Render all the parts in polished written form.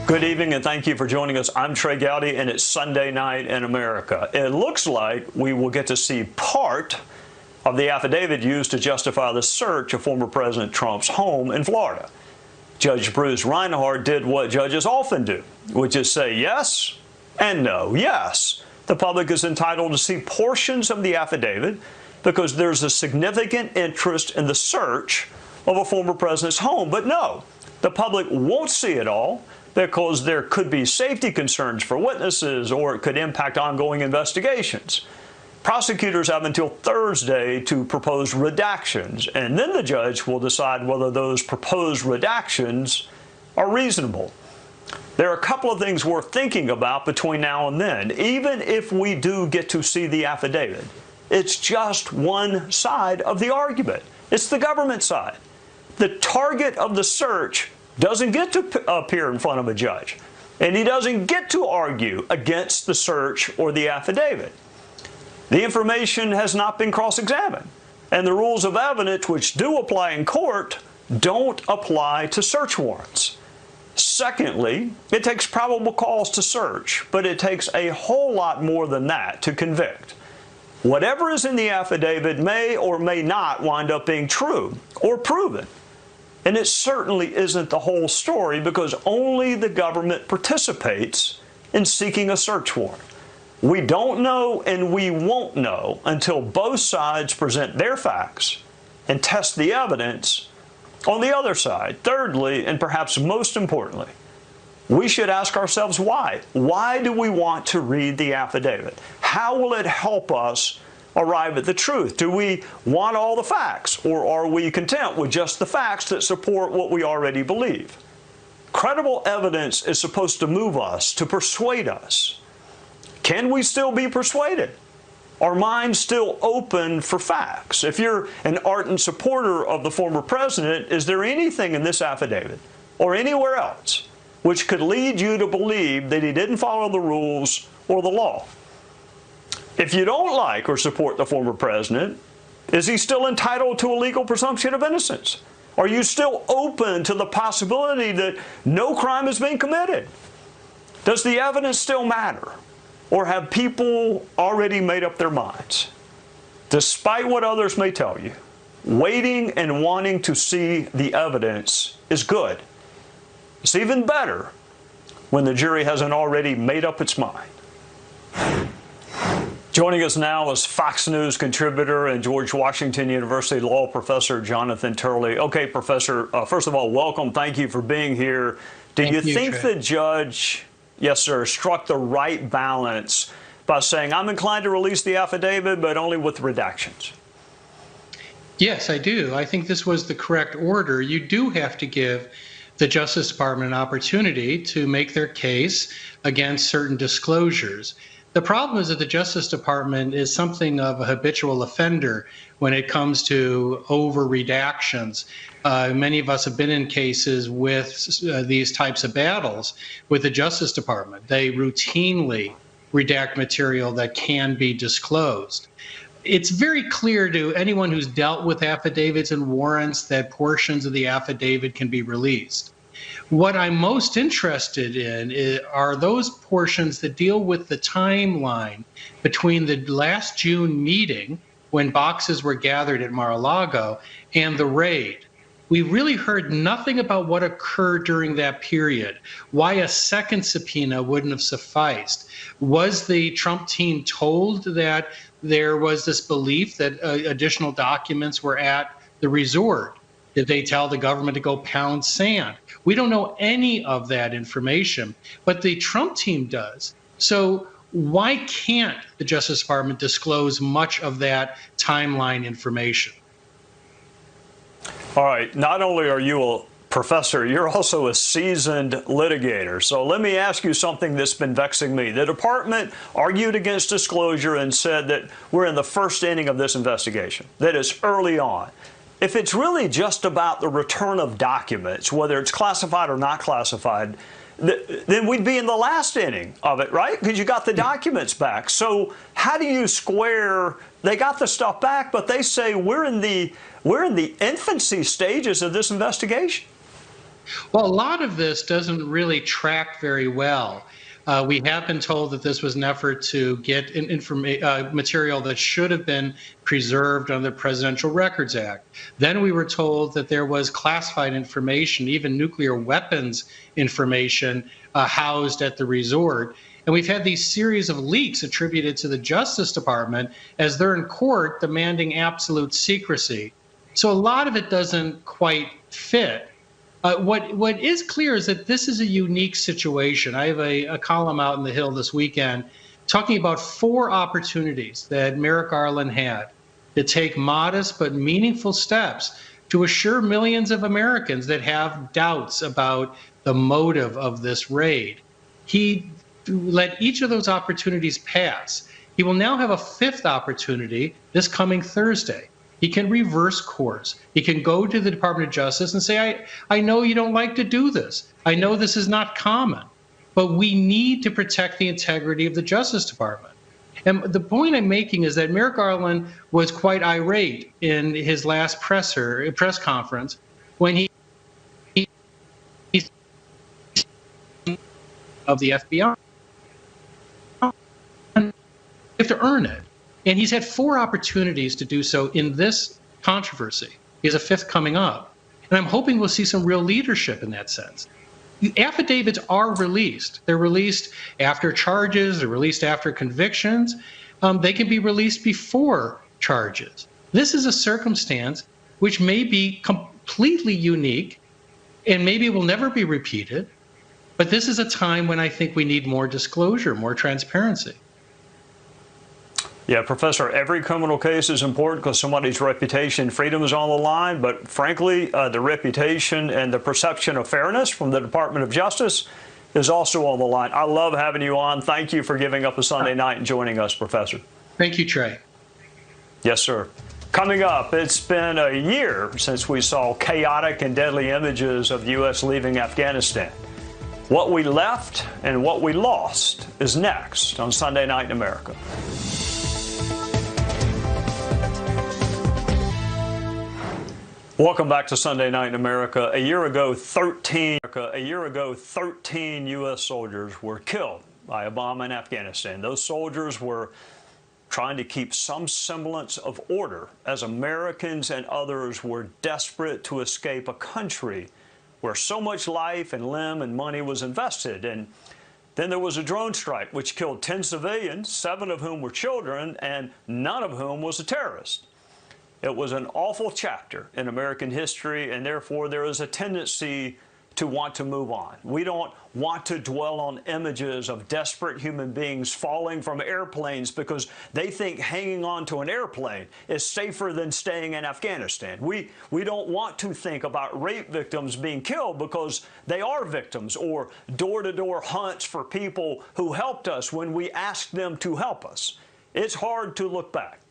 Good evening, and thank you for joining us. I'm Trey Gowdy, and it's Sunday night in America. It looks like we will get to see part of the affidavit used to justify the search of former President Trump's home in Florida. Judge Bruce Reinhardt did what judges often do, which is say yes and no. Yes, the public is entitled to see portions of the affidavit because there's a significant interest in the search of a former president's home. But no, the public won't see it all, because there could be safety concerns for witnesses or it could impact ongoing investigations. Prosecutors have until Thursday to propose redactions, and then the judge will decide whether those proposed redactions are reasonable. There are a couple of things worth thinking about between now and then. Even if we do get to see the affidavit, it's just one side of the argument. It's the government side. The target of the search doesn't get to appear in front of a judge, and he doesn't get to argue against the search or the affidavit. The information has not been cross-examined, and the rules of evidence which do apply in court don't apply to search warrants. Secondly, it takes probable cause to search, but it takes a whole lot more than that to convict. Whatever is in the affidavit may or may not wind up being true or proven. And it certainly isn't the whole story, because only the government participates in seeking a search warrant. We don't know, and we won't know until both sides present their facts and test the evidence on the other side. Thirdly, and perhaps most importantly, we should ask ourselves why. Why do we want to read the affidavit? How will it help us arrive at the truth? Do we want all the facts, or are we content with just the facts that support what we already believe? Credible evidence is supposed to move us, to persuade us. Can we still be persuaded? Are minds still open for facts? If you're an ardent supporter of the former president, is there anything in this affidavit or anywhere else which could lead you to believe that he didn't follow the rules or the law? If you don't like or support the former president, is he still entitled to a legal presumption of innocence? Are you still open to the possibility that no crime has been committed? Does the evidence still matter? Or have people already made up their minds? Despite what others may tell you, waiting and wanting to see the evidence is good. It's even better when the jury hasn't already made up its mind. Joining us now is Fox News contributor and George Washington University law professor Jonathan Turley. Okay, Professor, first of all, welcome. Thank you for being here. Do you think the judge, yes, sir, struck the right balance by saying, I'm inclined to release the affidavit, but only with redactions? Yes, I do. I think this was the correct order. You do have to give the Justice Department an opportunity to make their case against certain disclosures. The problem is that the Justice Department is something of a habitual offender when it comes to over-redactions. Many of us have been in cases with these types of battles with the Justice Department. They routinely redact material that can be disclosed. It's very clear to anyone who's dealt with affidavits and warrants that portions of the affidavit can be released. What I'm most interested in are those portions that deal with the timeline between the last June meeting, when boxes were gathered at Mar-a-Lago, and the raid. We really heard nothing about what occurred during that period, why a second subpoena wouldn't have sufficed. Was the Trump team told that there was this belief that additional documents were at the resort? Did they tell the government to go pound sand? We don't know any of that information, but the Trump team does. So why can't the Justice Department disclose much of that timeline information? All right. Not only are you a professor, you're also a seasoned litigator. So let me ask you something that's been vexing me. The department argued against disclosure and said that we're in the first inning of this investigation, that it's early on. If it's really just about the return of documents, whether it's classified or not classified, then we'd be in the last inning of it, right? Because you got the documents back. So how do you square, they got the stuff back, but they say we're in the infancy stages of this investigation? Well, a lot of this doesn't really track very well. We have been told that this was an effort to get material that should have been preserved under the Presidential Records Act. Then we were told that there was classified information, even nuclear weapons information, housed at the resort. And we've had these series of leaks attributed to the Justice Department as they're in court demanding absolute secrecy. So a lot of it doesn't quite fit. What is clear is that this is a unique situation. I have a column out in the Hill this weekend talking about 4 opportunities that Merrick Garland had to take modest but meaningful steps to assure millions of Americans that have doubts about the motive of this raid. He let each of those opportunities pass. He will now have a 5th opportunity this coming Thursday. He can reverse course. He can go to the Department of Justice and say, I know you don't like to do this. I know this is not common, but we need to protect the integrity of the Justice Department. And the point I'm making is that Merrick Garland was quite irate in his last press conference when he of the FBI. You have to earn it. And he's had 4 opportunities to do so in this controversy. He has a 5th coming up. And I'm hoping we'll see some real leadership in that sense. The affidavits are released. They're released after charges. They're released after convictions. They can be released before charges. This is a circumstance which may be completely unique and maybe will never be repeated. But this is a time when I think we need more disclosure, more transparency. Yeah, Professor, every criminal case is important because somebody's reputation, freedom is on the line. But frankly, the reputation and the perception of fairness from the Department of Justice is also on the line. I love having you on. Thank you for giving up a Sunday night and joining us, Professor. Thank you, Trey. Yes, sir. Coming up, it's been a year since we saw chaotic and deadly images of the U.S. leaving Afghanistan. What we left and what we lost is next on Sunday Night in America. Welcome back to Sunday Night in America. A year ago, 13 U.S. soldiers were killed by a bomb in Afghanistan. Those soldiers were trying to keep some semblance of order as Americans and others were desperate to escape a country where so much life and limb and money was invested. And then there was a drone strike which killed 10 civilians, 7 of whom were children, and none of whom was a terrorist. It was an awful chapter in American history, and therefore there is a tendency to want to move on. We don't want to dwell on images of desperate human beings falling from airplanes because they think hanging on to an airplane is safer than staying in Afghanistan. We don't want to think about rape victims being killed because they are victims, or door-to-door hunts for people who helped us when we asked them to help us. It's hard to look back.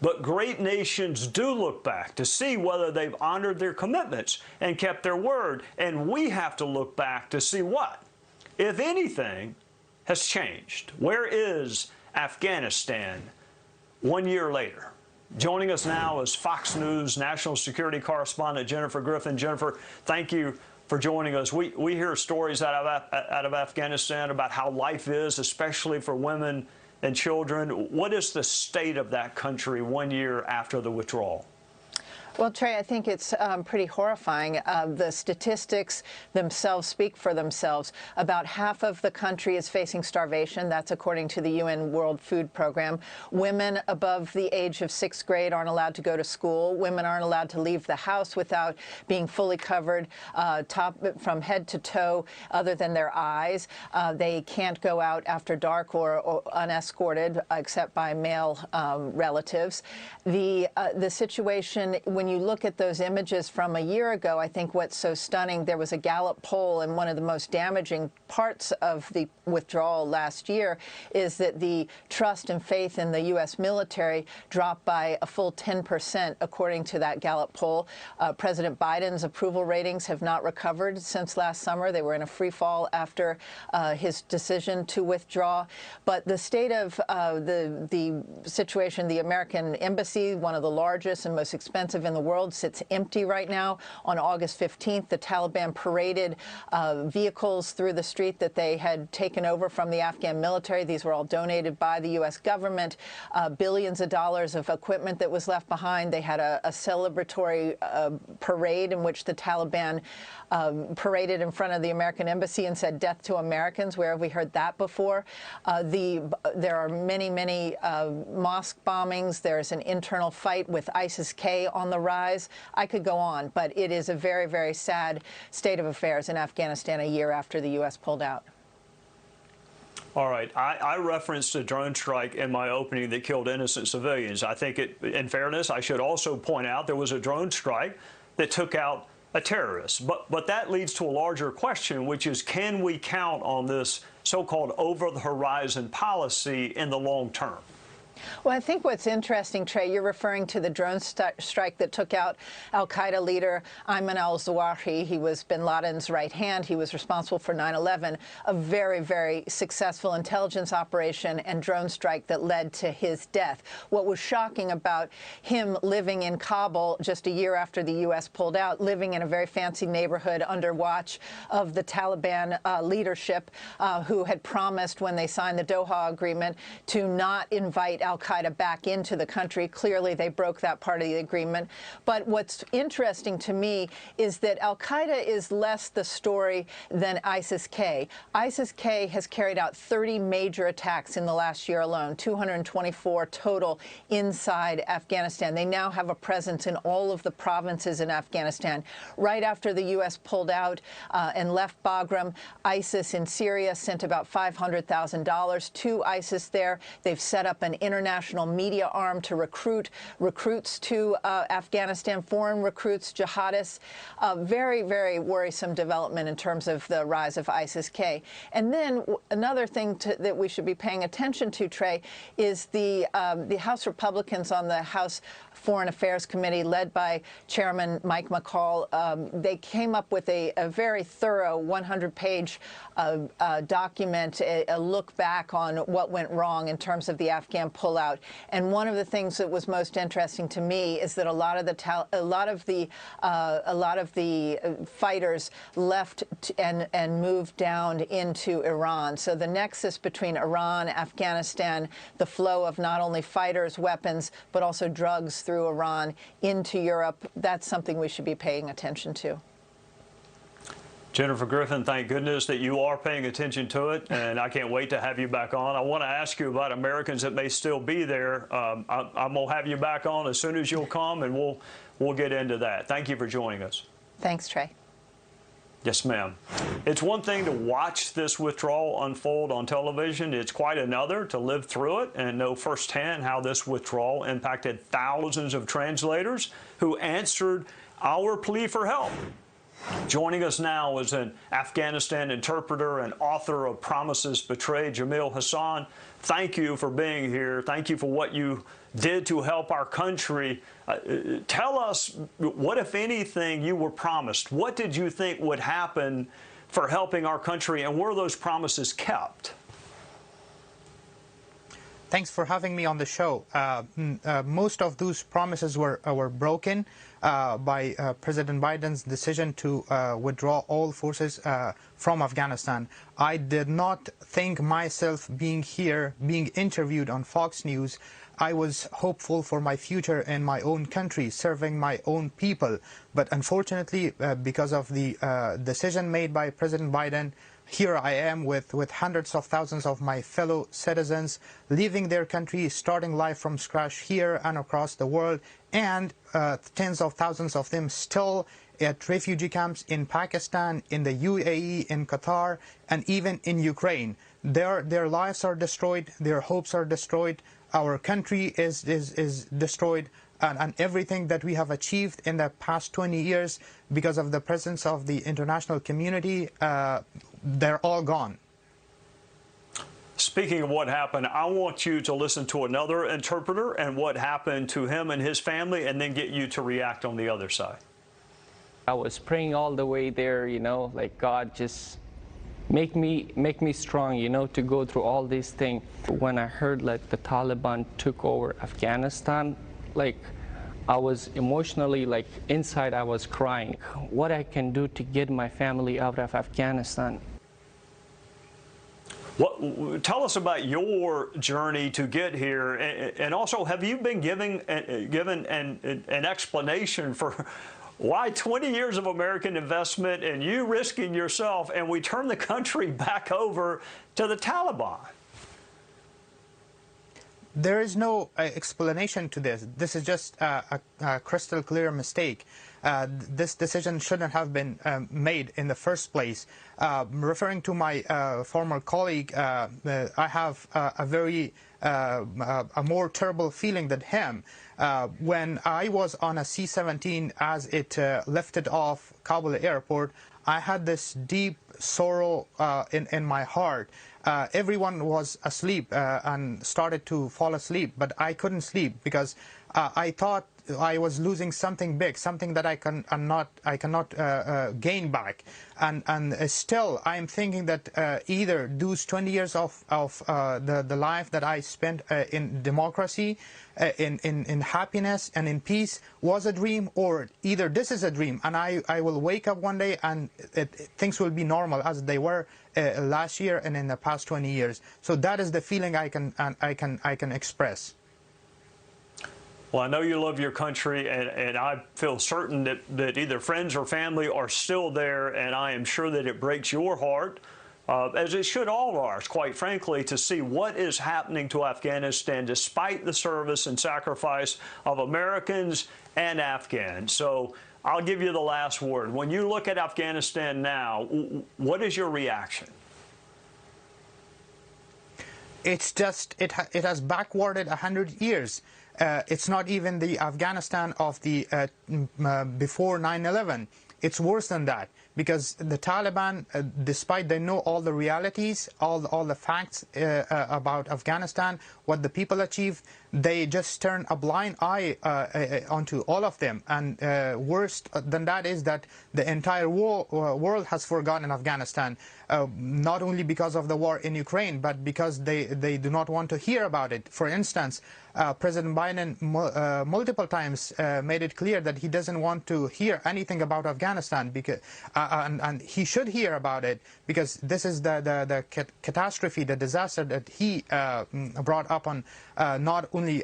But great nations do look back to see whether they've honored their commitments and kept their word. And we have to look back to see what, if anything, has changed. Where is Afghanistan 1 year later? Joining us now is Fox News national security correspondent Jennifer Griffin. Jennifer, thank you for joining us. We hear stories out of Afghanistan about how life is, especially for women and children. What is the state of that country 1 year after the withdrawal? Well, Trey, I think it's pretty horrifying. The statistics themselves speak for themselves. About half of the country is facing starvation. That's according to the UN World Food Program. Women above the age of 6th grade aren't allowed to go to school. Women aren't allowed to leave the house without being fully covered from head to toe other than their eyes. They can't go out after dark or unescorted except by male relatives. The situation, when you look at those images from a year ago, I think what's so stunning, there was a Gallup poll, and one of the most damaging parts of the withdrawal last year is that the trust and faith in the U.S. military dropped by a full 10%, according to that Gallup poll. President Biden's approval ratings have not recovered since last summer. They were in a free fall after his decision to withdraw. But the state of the situation, the American embassy, one of the largest and most expensive in in the world sits empty right now. On August 15th, the Taliban paraded vehicles through the street that they had taken over from the Afghan military. These were all donated by the U.S. government. Billions of dollars of equipment that was left behind. They had a celebratory parade in which the Taliban paraded in front of the American embassy and said, "Death to Americans." Where have we heard that before? There are many mosque bombings. There's an internal fight with ISIS-K on the rise. I could go on, but it is a very, very sad state of affairs in Afghanistan a year after the U.S. pulled out. All right. I referenced a drone strike in my opening that killed innocent civilians. I think, in fairness, I should also point out there was a drone strike that took out a terrorist. But that leads to a larger question, which is, can we count on this so-called over-the-horizon policy in the long term? Well, I think what's interesting, Trey, you're referring to the drone strike that took out al-Qaeda leader Ayman al-Zawahiri. He was bin Laden's right hand. He was responsible for 9/11, a very, very successful intelligence operation and drone strike that led to his death. What was shocking about him living in Kabul just a year after the U.S. pulled out, living in a very fancy neighborhood under watch of the Taliban leadership, who had promised when they signed the Doha Agreement to not invite al-Qaeda back into the country. Clearly, they broke that part of the agreement. But what's interesting to me is that al-Qaeda is less the story than ISIS-K. ISIS-K has carried out 30 major attacks in the last year alone, 224 total inside Afghanistan. They now have a presence in all of the provinces in Afghanistan. Right after the U.S. pulled out and left Bagram, ISIS in Syria sent about $500,000 to ISIS there. They've set up an international media arm to recruit recruits to Afghanistan, foreign recruits, jihadists. Very, very worrisome development in terms of the rise of ISIS-K. And then another thing that we should be paying attention to, Trey, is the House Republicans on the House Foreign Affairs Committee, led by Chairman Mike McCall. They came up with a very thorough 100-page document, a look back on what went wrong in terms of the Afghan pullout. And one of the things that was most interesting to me is that a lot of the fighters left and moved down into Iran. So the nexus between Iran, Afghanistan, the flow of not only fighters, weapons, but also drugs through Iran into Europe, that's something we should be paying attention to. Jennifer Griffin, thank goodness that you are paying attention to it, and I can't wait to have you back on. I want to ask you about Americans that may still be there. I'm going to have you back on as soon as you'll come, and we'll get into that. Thank you for joining us. Thanks, Trey. Yes, ma'am. It's one thing to watch this withdrawal unfold on television. It's quite another to live through it and know firsthand how this withdrawal impacted thousands of translators who answered our plea for help. Joining us now is an Afghanistan interpreter and author of Promises Betrayed, Jamil Hassan. Thank you for being here. Thank you for what you did to help our country. Tell us, what, if anything, you were promised? What did you think would happen for helping our country, and were those promises kept? Thanks for having me on the show. Most of those promises were broken by President Biden's decision to withdraw all forces from Afghanistan. I did not think myself being here, being interviewed on Fox News. I was hopeful for my future in my own country, serving my own people. But unfortunately, because of the decision made by President Biden, here I am with hundreds of thousands of my fellow citizens leaving their country, starting life from scratch here and across the world, and tens of thousands of them still at refugee camps in Pakistan, in the UAE, in Qatar, and even in Ukraine. Their lives are destroyed, their hopes are destroyed, our country is destroyed, and everything that we have achieved in the past 20 years because of the presence of the international community, they're all gone. Speaking of what happened, I want you to listen to another interpreter and what happened to him and his family, and then get you to react on the other side. I was praying all the way there, you know, like, God, just make me strong, you know, to go through all these things. When I heard like the Taliban took over Afghanistan, like, I was emotionally, like inside I was crying. What I can do to get my family out of Afghanistan. Tell us about your journey to get here, and also have you been given an explanation for why 20 years of American investment and you risking yourself, and we turn the country back over to the Taliban? There is no explanation to this. This is just a crystal clear mistake. This decision shouldn't have been made in the first place. Referring to my former colleague, I have a more terrible feeling than him. When I was on a C-17 as it lifted off Kabul airport, I had this deep sorrow in my heart. Everyone was asleep and started to fall asleep, but I couldn't sleep because I thought I was losing something big, something that I cannot gain back, and still I'm thinking that either those 20 years of the life that I spent in democracy, in happiness and in peace was a dream, or either this is a dream and I will wake up one day and things will be normal as they were last year and in the past 20 years. So that is the feeling I can express. Well, I know you love your country, and I feel certain that either friends or family are still there, and I am sure that it breaks your heart, as it should all of ours, quite frankly, to see what is happening to Afghanistan despite the service and sacrifice of Americans and Afghans. So I'll give you the last word. When you look at Afghanistan now, what is your reaction? It's just, it has backwarded 100 years. It's not even the Afghanistan of the before 9/11. It's worse than that, because the Taliban, despite they know all the realities, all the facts about Afghanistan, what the people achieved, they just turn a blind eye onto all of them. And worse than that is that the entire world has forgotten Afghanistan, not only because of the war in Ukraine, but because they do not want to hear about it. For instance, President Biden multiple times made it clear that he doesn't want to hear anything about Afghanistan, because and he should hear about it, because this is the catastrophe, the disaster that he brought up on not only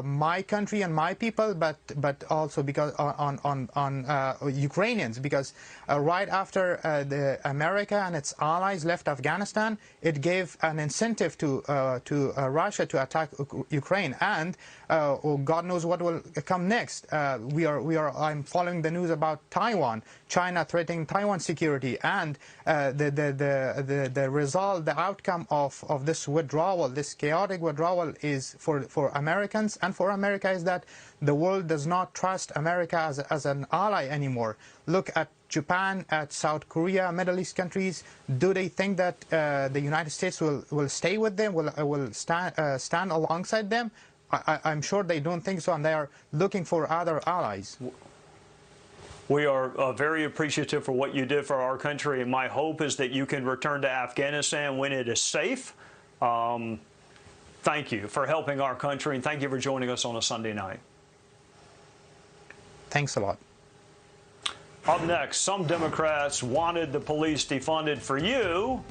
my country and my people, but also because on Ukrainians, because right after the America and its allies left Afghanistan, it gave an incentive to Russia to attack Ukraine, and God knows what will come next. I'm following the news about Taiwan, China threatening Taiwan security, and the result, the outcome of this withdrawal, this chaotic withdrawal, is for Americans and for America is that the world does not trust America as an ally anymore. Look at Japan, at South Korea, Middle East countries. Do they think that the United States will stay with them, will stand alongside them? I'm sure they don't think so, and they are looking for other allies. We are very appreciative for what you did for our country, and my hope is that you can return to Afghanistan when it is safe. Thank you for helping our country, and thank you for joining us on a Sunday night. Thanks a lot. Up next, some Democrats wanted the police defunded for you,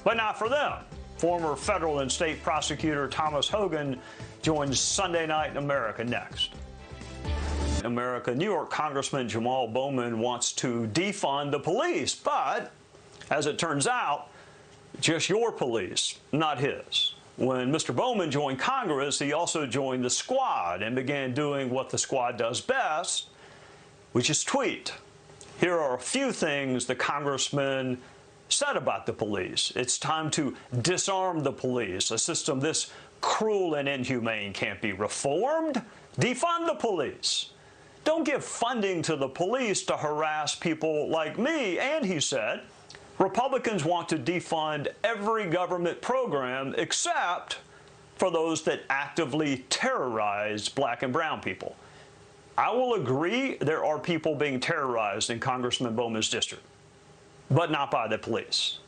but not for them. Former federal and state prosecutor Thomas Hogan joins Sunday Night in America next. America, New York Congressman Jamal Bowman wants to defund the police, but as it turns out, just your police, not his. When Mr. Bowman joined Congress, he also joined the squad and began doing what the squad does best, which is tweet. Here are a few things the congressman said about the police. It's time to disarm the police. A system this cruel and inhumane can't be reformed. Defund the police. Don't give funding to the police to harass people like me. And he said, Republicans want to defund every government program except for those that actively terrorize black and brown people. I will agree there are people being terrorized in Congressman Bowman's district, but not by the police.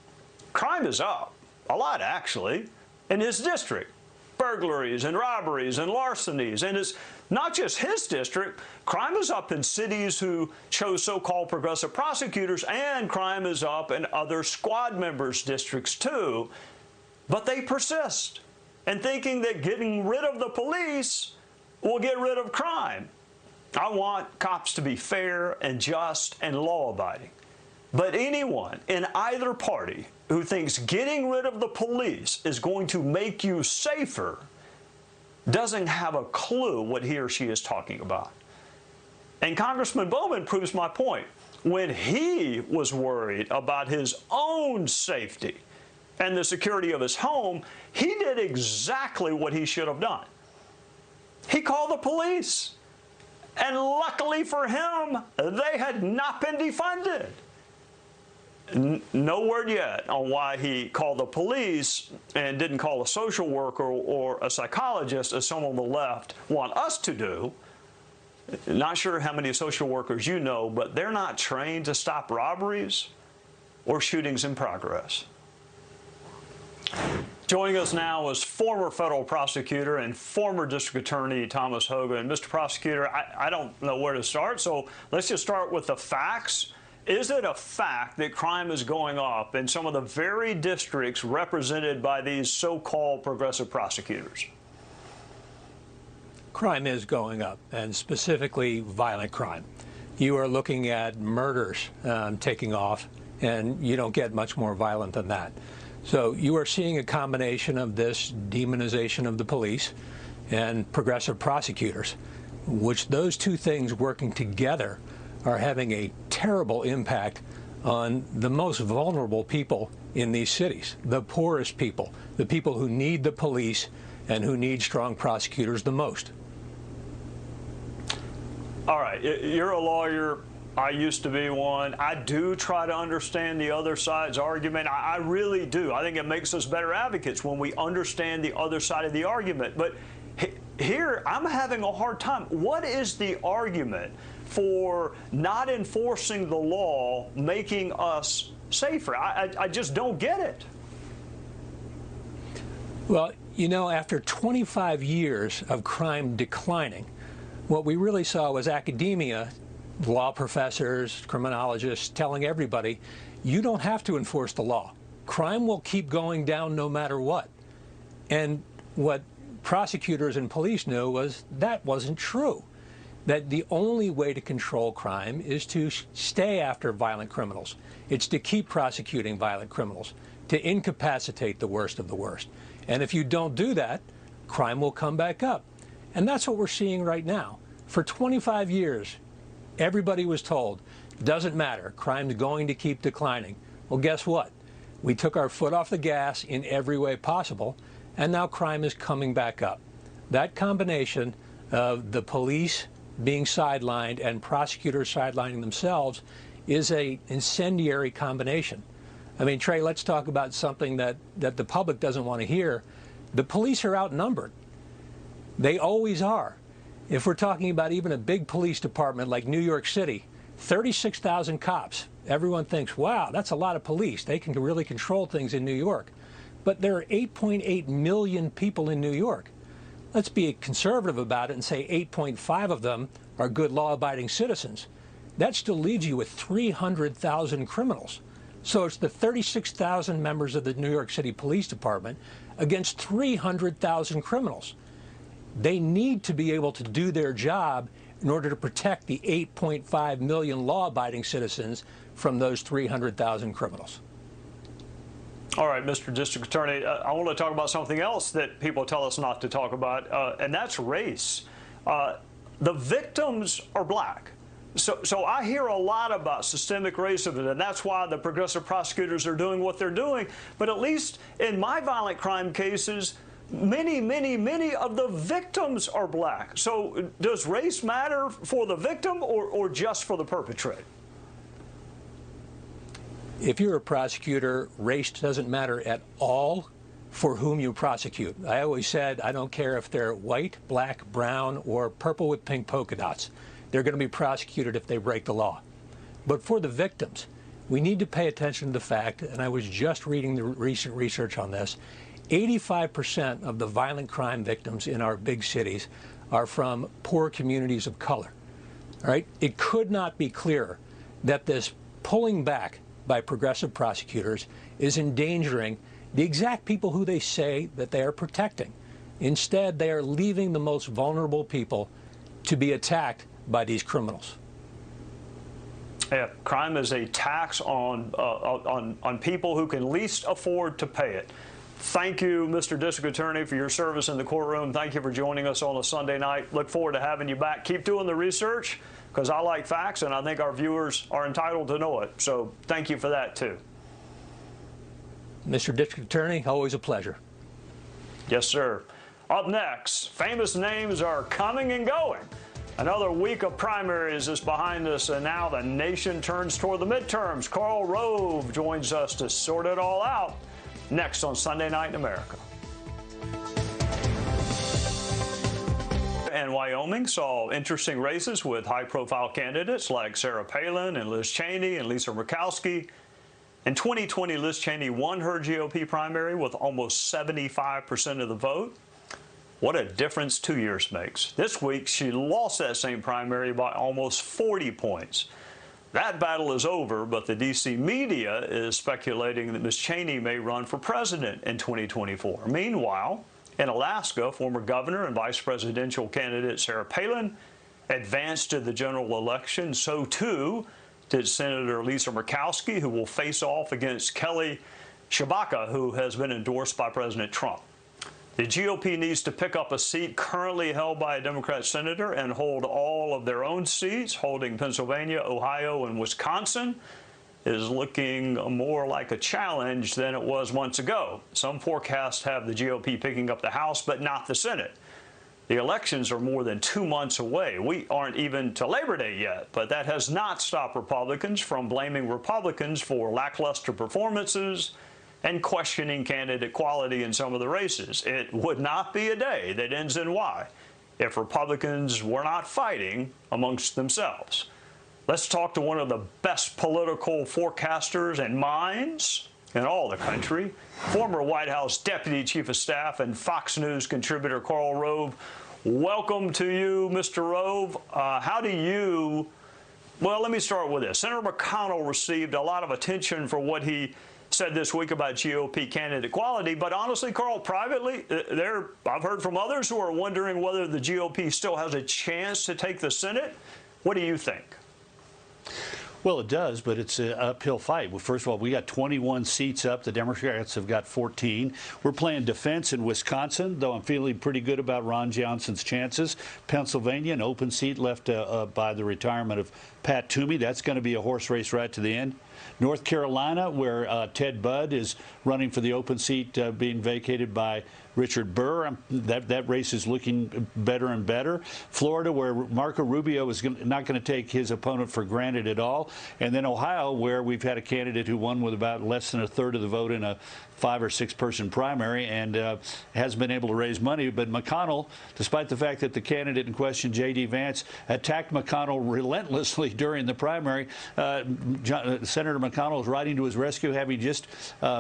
Crime is up, a lot actually, in his district, burglaries and robberies and larcenies. And it's not just his district. Crime is up in cities who chose so-called progressive prosecutors, and crime is up in other squad members' districts too. But they persist in thinking that getting rid of the police will get rid of crime. I want cops to be fair and just and law-abiding. But anyone in either party who thinks getting rid of the police is going to make you safer doesn't have a clue what he or she is talking about. And Congressman Bowman proves my point. When he was worried about his own safety and the security of his home, he did exactly what he should have done. He called the police. And luckily for him, they had not been defunded. No word yet on why he called the police and didn't call a social worker or a psychologist, as some on the left want us to do. Not sure how many social workers you know, but they're not trained to stop robberies or shootings in progress. Joining us now is former federal prosecutor and former district attorney Thomas Hogan. Mr. Prosecutor, I don't know where to start, so let's just start with the facts. Is it a fact that crime is going up in some of the very districts represented by these so-called progressive prosecutors? Crime is going up, and specifically violent crime. You are looking at murders taking off, and you don't get much more violent than that. So you are seeing a combination of this demonization of the police and progressive prosecutors, which those two things working together are having a terrible impact on the most vulnerable people in these cities, the poorest people, the people who need the police and who need strong prosecutors the most. All right, you're a lawyer. I used to be one. I do try to understand the other side's argument. I really do. I think it makes us better advocates when we understand the other side of the argument. But here, I'm having a hard time. What is the argument for not enforcing the law, making us safer? I just don't get it. Well, you know, after 25 years of crime declining, what we really saw was academia, law professors, criminologists telling everybody, you don't have to enforce the law. Crime will keep going down no matter what. And what prosecutors and police knew was that wasn't true. That the only way to control crime is to stay after violent criminals. It's to keep prosecuting violent criminals, to incapacitate the worst of the worst. And if you don't do that, crime will come back up. And that's what we're seeing right now. For 25 years, everybody was told, doesn't matter, crime's going to keep declining. Well, guess what? We took our foot off the gas in every way possible, and now crime is coming back up. That combination of the police being sidelined and prosecutors sidelining themselves is an incendiary combination. I mean, Trey, let's talk about something that the public doesn't want to hear. The police are outnumbered. They always are. If we're talking about even a big police department like New York City, 36,000 cops. Everyone thinks, wow, that's a lot of police. They can really control things in New York. But there are 8.8 million people in New York. Let's be conservative about it and say 8.5 of them are good law-abiding citizens. That still leaves you with 300,000 criminals. So it's the 36,000 members of the New York City Police Department against 300,000 criminals. They need to be able to do their job in order to protect the 8.5 million law-abiding citizens from those 300,000 criminals. All right, Mr. District Attorney, I want to talk about something else that people tell us not to talk about, and that's race. The victims are black. So I hear a lot about systemic racism, and that's why the progressive prosecutors are doing what they're doing. But at least in my violent crime cases, many of the victims are black. So does race matter for the victim or just for the perpetrator? If you're a prosecutor, race doesn't matter at all for whom you prosecute. I always said, I don't care if they're white, black, brown, or purple with pink polka dots. They're going to be prosecuted if they break the law. But for the victims, we need to pay attention to the fact, and I was just reading the recent research on this, 85% of the violent crime victims in our big cities are from poor communities of color. All right? It could not be clearer that this pulling back by progressive prosecutors is endangering the exact people who they say that they are protecting. Instead, they are leaving the most vulnerable people to be attacked by these criminals. Yeah, crime is a tax on people who can least afford to pay it. Thank you, Mr. District Attorney, for your service in the courtroom. Thank you for joining us on a Sunday night. Look forward to having you back. Keep doing the research, because I like facts, and I think our viewers are entitled to know it. So thank you for that, too. Mr. District Attorney, always a pleasure. Yes, sir. Up next, famous names are coming and going. Another week of primaries is behind us, and now the nation turns toward the midterms. Karl Rove joins us to sort it all out next on Sunday Night in America. And Wyoming saw interesting races with high-profile candidates like Sarah Palin and Liz Cheney and Lisa Murkowski. In 2020, Liz Cheney won her GOP primary with almost 75% of the vote. What a difference 2 years makes. This week, she lost that same primary by almost 40 points. That battle is over, but the D.C. media is speculating that Ms. Cheney may run for president in 2024. Meanwhile, in Alaska, former governor and vice presidential candidate Sarah Palin advanced to the general election. So, too, did Senator Lisa Murkowski, who will face off against Kelly Tshibaka, who has been endorsed by President Trump. The GOP needs to pick up a seat currently held by a Democrat senator and hold all of their own seats. Holding Pennsylvania, Ohio, and Wisconsin is looking more like a challenge than it was months ago. Some forecasts have the GOP picking up the House, but not the Senate. The elections are more than 2 months away. We aren't even to Labor Day yet, but that has not stopped Republicans from blaming Republicans for lackluster performances and questioning candidate quality in some of the races. It would not be a day that ends in Y if Republicans were not fighting amongst themselves. Let's talk to one of the best political forecasters and minds in all the country, former White House Deputy Chief of Staff and Fox News contributor Karl Rove. Welcome to you, Mr. Rove. How do you, well, let me start with this. Senator McConnell received a lot of attention for what he said this week about GOP candidate quality, but honestly, Karl, privately, I've heard from others who are wondering whether the GOP still has a chance to take the Senate. What do you think? Well, it does, but it's an uphill fight. Well, first of all, we got 21 seats up. The Democrats have got 14. We're playing defense in Wisconsin, though I'm feeling pretty good about Ron Johnson's chances. Pennsylvania, an open seat left by the retirement of Pat Toomey. That's going to be a horse race right to the end. North Carolina, where Ted Budd is running for the open seat being vacated by Richard Burr. That race is looking better and better. Florida, where Marco Rubio is not going to take his opponent for granted at all. And then Ohio, where we've had a candidate who won with about less than a third of the vote in a 5 or 6 person primary and hasn't been able to raise money. But McConnell, despite the fact that the candidate in question, J.D. Vance, attacked McConnell relentlessly during the primary, Senator McConnell is riding to his rescue, having just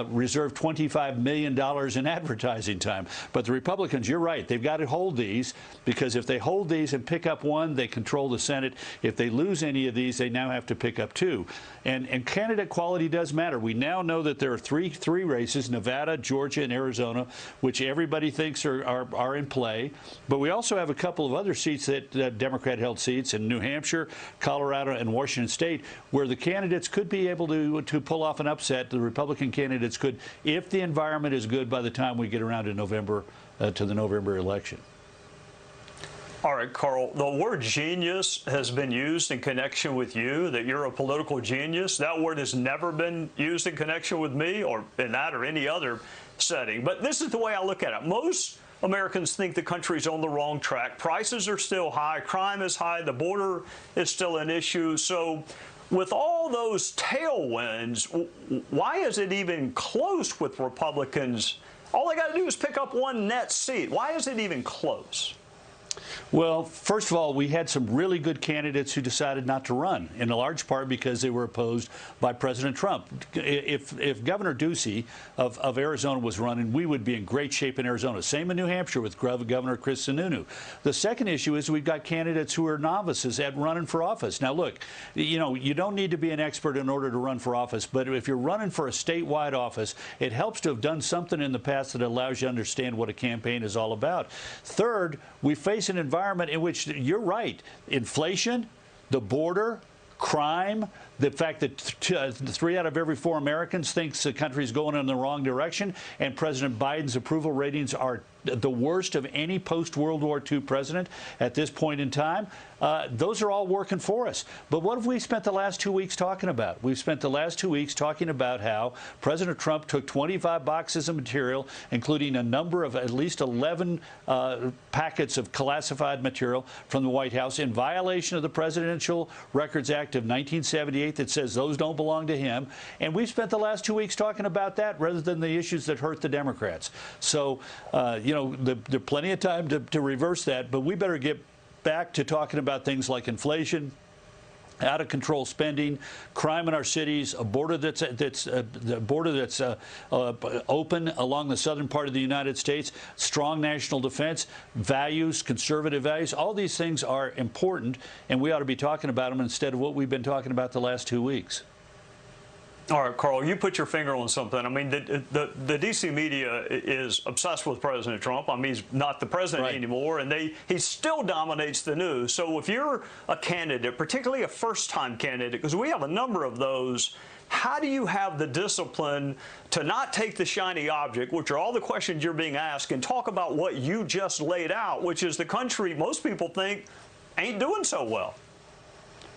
reserved $25 million in advertising time. But the Republicans, you're right, they've got to hold these, because if they hold these and pick up one, they control the Senate. If they lose any of these, they now have to pick up 2. And candidate quality does matter. We now know that there are three races, Nevada, Georgia, and Arizona, which everybody thinks are in play. But we also have a couple of other seats that Democrat-held seats in New Hampshire, Colorado, and Washington State, where the candidates could be able to pull off an upset. The Republican candidates could, if the environment is good by the time we get around to November, to the November election. All right, Karl, the word genius has been used in connection with you, that you're a political genius. That word has never been used in connection with me or in that or any other setting. But this is the way I look at it. Most Americans think the country's on the wrong track. Prices are still high. Crime is high. The border is still an issue. So with all those tailwinds, why is it even close with Republicans? All they got to do is pick up one net seat. Why is it even close? Well, first of all, we had some really good candidates who decided not to run, in a large part because they were opposed by President Trump. If Governor Ducey of Arizona was running, we would be in great shape in Arizona. Same in New Hampshire with Governor Chris Sununu. The second issue is we've got candidates who are novices at running for office. Now, look, you know, you don't need to be an expert in order to run for office, but if you're running for a statewide office, it helps to have done something in the past that allows you to understand what a campaign is all about. Third, we face an environment in which, you're right, inflation, the border, crime, the fact that 3 out of every 4 Americans thinks the country's going in the wrong direction, and President Biden's approval ratings are the worst of any post-World War II president at this point in time. Those are all working for us. But what have we spent the last 2 weeks talking about? We've spent the last 2 weeks talking about how President Trump took 25 boxes of material, including a number of at least 11 packets of classified material from the White House in violation of the Presidential Records Act of 1978 that says those don't belong to him. And we've spent the last 2 weeks talking about that rather than the issues that hurt the Democrats. So, you know, there's plenty of time to reverse that, but we better get back to talking about things like inflation, out of control spending, crime in our cities, a border that's open along the southern part of the United States, strong national defense, values, conservative values. All these things are important, and we ought to be talking about them instead of what we've been talking about the last 2 weeks. All right, Carl, you put your finger on something. I mean, the D.C. media is obsessed with President Trump. I mean, he's not the president anymore, and he still dominates the news. So if you're a candidate, particularly a first-time candidate, because we have a number of those, how do you have the discipline to not take the shiny object, which are all the questions you're being asked, and talk about what you just laid out, which is the country most people think ain't doing so well?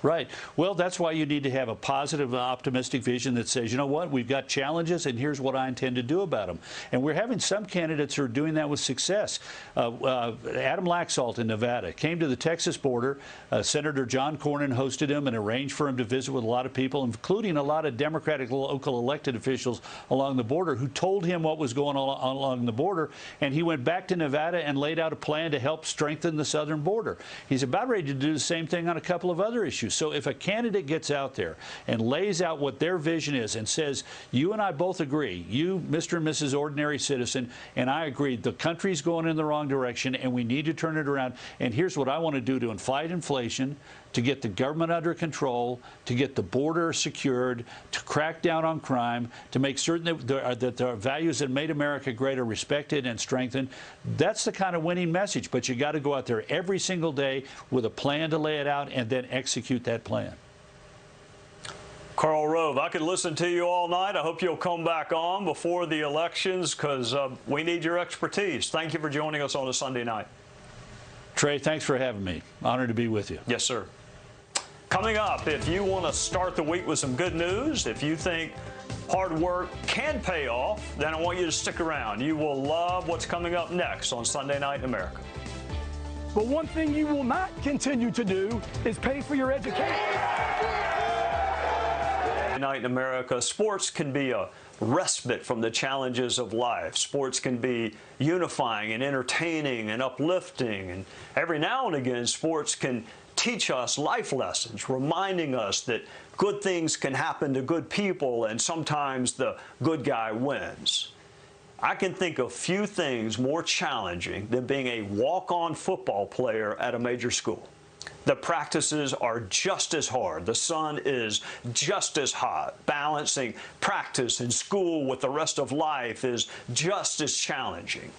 Right. Well, that's why you need to have a positive, optimistic vision that says, you know what, we've got challenges, and here's what I intend to do about them. And we're having some candidates who are doing that with success. Adam Laxalt in Nevada came to the Texas border. Senator John Cornyn hosted him and arranged for him to visit with a lot of people, including a lot of Democratic local elected officials along the border who told him what was going on along the border. And he went back to Nevada and laid out a plan to help strengthen the southern border. He's about ready to do the same thing on a couple of other issues. So if a candidate gets out there and lays out what their vision is and says, you and I both agree, you, Mr. and Mrs. Ordinary Citizen, and I agree, the country's going in the wrong direction and we need to turn it around, and here's what I want to do to fight inflation, to get the government under control, to get the border secured, to crack down on crime, to make certain that the values that made America great are respected and strengthened. That's the kind of winning message. But you got to go out there every single day with a plan to lay it out and then execute that plan. Karl Rove, I could listen to you all night. I hope you'll come back on before the elections because we need your expertise. Thank you for joining us on a Sunday night. Trey, thanks for having me. Honored to be with you. Yes, sir. Coming up, if you want to start the week with some good news, if you think hard work can pay off, then I want you to stick around. You will love what's coming up next on Sunday Night in America. But one thing you will not continue to do is pay for your education. Night in America, sports can be a respite from the challenges of life. Sports can be unifying and entertaining and uplifting. And every now and again, sports can teach us life lessons, reminding us that good things can happen to good people and sometimes the good guy wins. I can think of few things more challenging than being a walk-on football player at a major school. The practices are just as hard. The sun is just as hot. Balancing practice and school with the rest of life is just as challenging.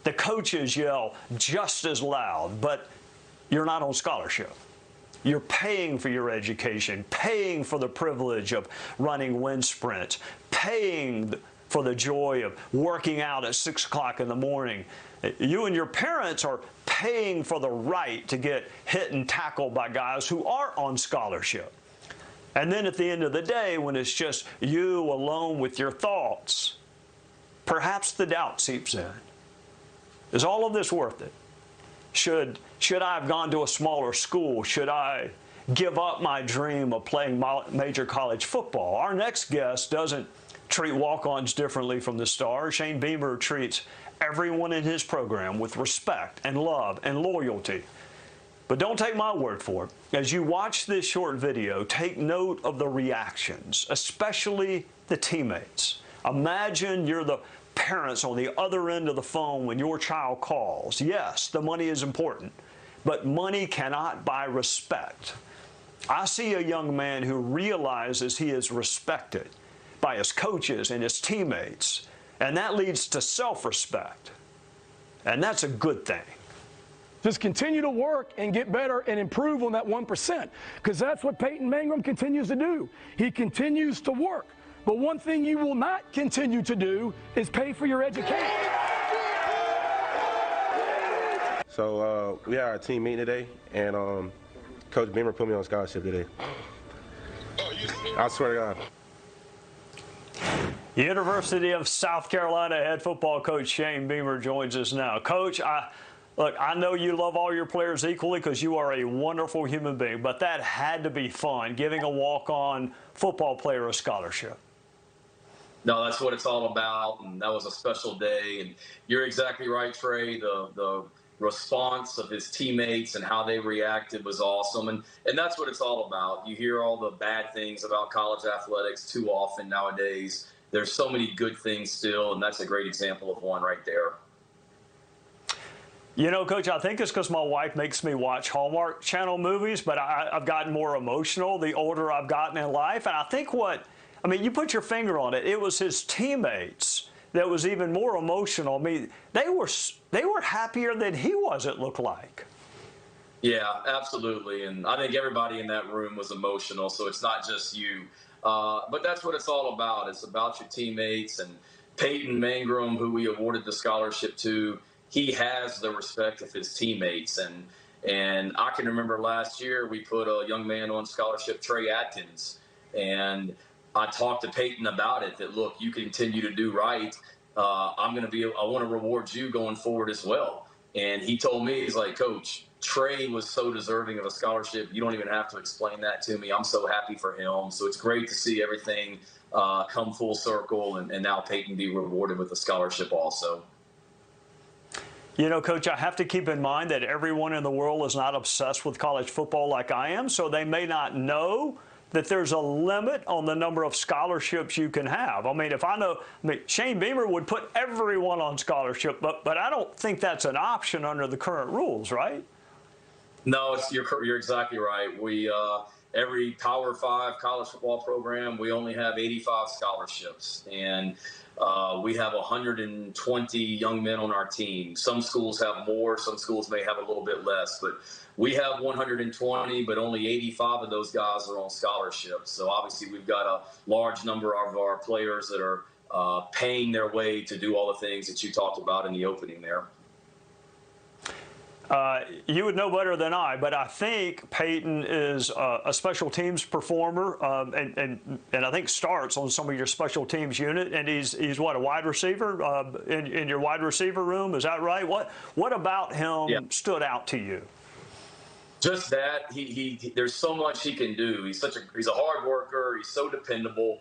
The coaches yell just as loud, but you're not on scholarship. You're paying for your education, paying for the privilege of running wind sprints, paying for the joy of working out at 6 o'clock in the morning. You and your parents are paying for the right to get hit and tackled by guys who are on scholarship. And then at the end of the day, when it's just you alone with your thoughts, perhaps the doubt seeps in. Is all of this worth it? Should I have gone to a smaller school? Should I give up my dream of playing major college football. Our next guest doesn't treat walk-ons differently from the stars. Shane Beamer treats everyone in his program with respect and love and loyalty. But don't take my word for it. As you watch this short video, take note of the reactions, especially the teammates. Imagine you're the parents on the other end of the phone when your child calls. Yes, the money is important, but money cannot buy respect. I see a young man who realizes he is respected by his coaches and his teammates, and that leads to self-respect. And that's a good thing. Just continue to work and get better and improve on that 1%, because that's what Peyton Mangrum continues to do. He continues to work. But one thing you will not continue to do is pay for your education. So we had our team meeting today, and Coach Beamer put me on scholarship today. I swear to God. University of South Carolina head football coach Shane Beamer joins us now. Coach, look, I know you love all your players equally because you are a wonderful human being, but that had to be fun, giving a walk-on football player a scholarship. No, that's what it's all about, and that was a special day. And you're exactly right, Trey. The response of his teammates and how they reacted was awesome, and that's what it's all about. You hear all the bad things about college athletics too often nowadays. There's so many good things still, and that's a great example of one right there. You know, Coach, I think it's because my wife makes me watch Hallmark Channel movies, but I've gotten more emotional the older I've gotten in life. And I think you put your finger on it. It was his teammates that was even more emotional. I mean, they were happier than he was, it looked like. Yeah, absolutely. And I think everybody in that room was emotional, so it's not just you. But that's what it's all about. It's about your teammates. And Peyton Mangrum, who we awarded the scholarship to, he has the respect of his teammates. And I can remember last year we put a young man on scholarship, Trey Atkins. And I talked to Peyton about it, that, look, you continue to do right. I want to reward you going forward as well. And he told me, he's like, Coach, Trey was so deserving of a scholarship. You don't even have to explain that to me. I'm so happy for him. So it's great to see everything come full circle, and now Peyton be rewarded with a scholarship also. You know, Coach, I have to keep in mind that everyone in the world is not obsessed with college football like I am, so they may not know that there's a limit on the number of scholarships you can have. I mean, Shane Beamer would put everyone on scholarship, but I don't think that's an option under the current rules, right? No, you're exactly right. We every Power 5 college football program, we only have 85 scholarships, and we have 120 young men on our team. Some schools have more, some schools may have a little bit less, but we have 120, but only 85 of those guys are on scholarships. So obviously we've got a large number of our players that are paying their way to do all the things that you talked about in the opening there. You would know better than I, but I think Peyton is a special teams performer, and I think starts on some of your special teams unit. And he's what, a wide receiver in your wide receiver room? Is that right? What about him stood out to you? Just that there's so much he can do. He's a hard worker. He's so dependable.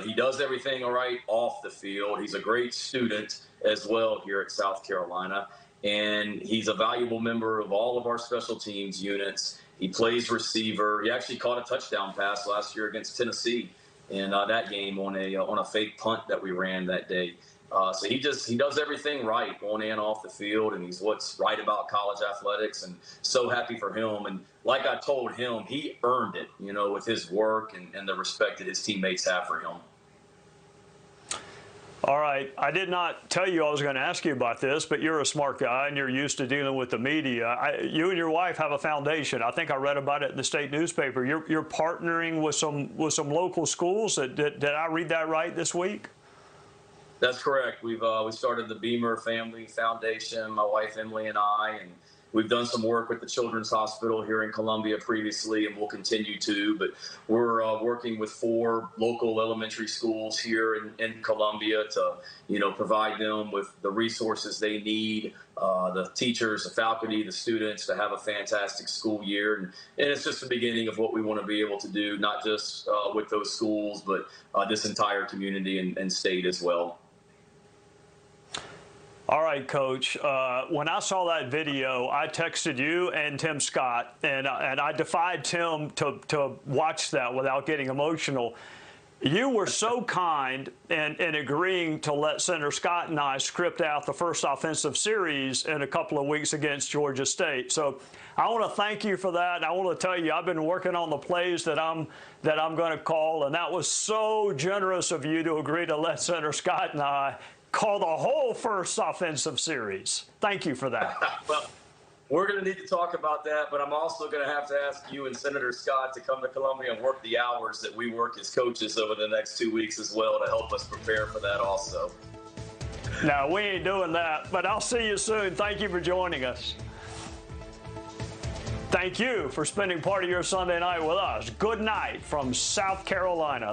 He does everything all right off the field. He's a great student as well here at South Carolina. And he's a valuable member of all of our special teams units. He plays receiver. He actually caught a touchdown pass last year against Tennessee in that game on a fake punt that we ran that day. So he does everything right on and off the field, and he's what's right about college athletics, and so happy for him. And like I told him, he earned it, with his work and the respect that his teammates have for him. All right. I did not tell you I was going to ask you about this, but you're a smart guy and you're used to dealing with the media. You and your wife have a foundation. I think I read about it in the state newspaper. You're partnering with some local schools. Did I read that right this week? That's correct. We started the Beamer Family Foundation, my wife Emily and I, and We've done some work with the Children's Hospital here in Columbia previously, and we'll continue to. But we're working with 4 local elementary schools here in Columbia to, provide them with the resources they need, the teachers, the faculty, the students to have a fantastic school year. And it's just the beginning of what we want to be able to do, not just with those schools, but this entire community and state as well. All right, Coach. When I saw that video, I texted you and Tim Scott, and I defied Tim to watch that without getting emotional. You were so kind in agreeing to let Senator Scott and I script out the first offensive series in a couple of weeks against Georgia State. So I want to thank you for that. I want to tell you I've been working on the plays that I'm going to call, and that was so generous of you to agree to let Senator Scott and I call the whole first offensive series. Thank you for that. Well, we're going to need to talk about that, but I'm also going to have to ask you and Senator Scott to come to Columbia and work the hours that we work as coaches over the next 2 weeks as well to help us prepare for that also. No, we ain't doing that, but I'll see you soon. Thank you for joining us. Thank you for spending part of your Sunday night with us. Good night from South Carolina.